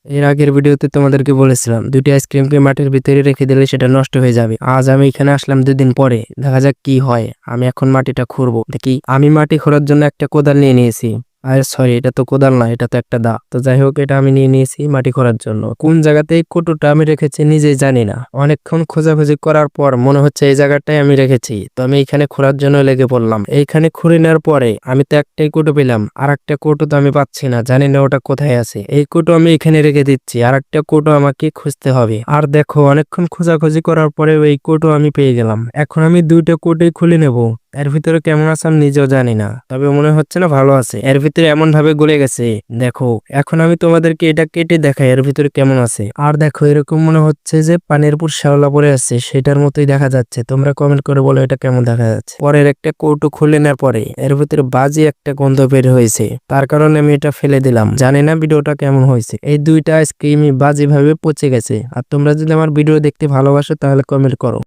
এর আগের ভিডিওতে তোমাদেরকে বলেছিলাম দুটি আইসক্রিমকে মাটির ভিতরে রেখে দিলে সেটা নষ্ট হয়ে যাবে। আজ আমি এখানে আসলাম 2 দিন পরে, দেখা যাক কি হয়। আমি এখন মাটিটা খুঁড়বো। দেখি, আমি মাটি খোঁড়ার জন্য একটা কোদাল নিয়ে নিয়েছি। আরে সরি, এটা তো কোদাল না, এটা তো একটা দা। তো যাই হোক, এটা আমি নিয়ে নিয়েছি মাটি খোঁড়ার জন্য। কোন জায়গাতে এই কৌটোটা আমি রেখেছি নিজেই জানি না। অনেকক্ষণ খোঁজাখুঁজি করার পর মনে হচ্ছে এই জায়গাটাই আমি রেখেছি। তো আমি এখানে খোঁড়ার জন্য লেগে পড়লাম। এইখানে খুঁড়ে নেওয়ার পরে আমি তো একটাই কৌটো পেলাম, আর একটা কৌটো তো আমি পাচ্ছি না, জানি না ওটা কোথায় আছে। এই কৌটো আমি এখানে রেখে দিচ্ছি, আর একটা কৌটো আমাকে খুঁজতে হবে। আর দেখো, অনেকক্ষণ খোঁজাখুঁজি করার পরে এই কৌটো আমি পেয়ে গেলাম। এখন আমি 2টা কৌটোই খুলে নেব। এর ভিতরে কেমন আছে আমি নিজেও জানি না, তবে মনে হচ্ছে না ভালো আছে। এর ভিতরে এমন ভাবে গলে গেছে, দেখো। এখন আমি তোমাদেরকে এটা কেটে দেখাই এর ভিতরে কেমন আছে। আর দেখো, এরকম মনে হচ্ছে যে পানির উপর শ্যাওলা পড়ে আছে, সেটার মতোই দেখা যাচ্ছে। তোমরা কমেন্ট করে বলো এটা কেমন দেখা যাচ্ছে। পরের একটা কৌটো খুলে নেওয়ার পরে এর ভিতরে বাজে একটা গন্ধ বের হয়েছে, তার কারণে আমি এটা ফেলে দিলাম। জানি না ভিডিওটা কেমন হয়েছে। এই 2টা আইসক্রিমই বাজে ভাবে পচে গেছে। আর তোমরা যদি আমার ভিডিও দেখতে ভালোবাসো তাহলে কমেন্ট করো।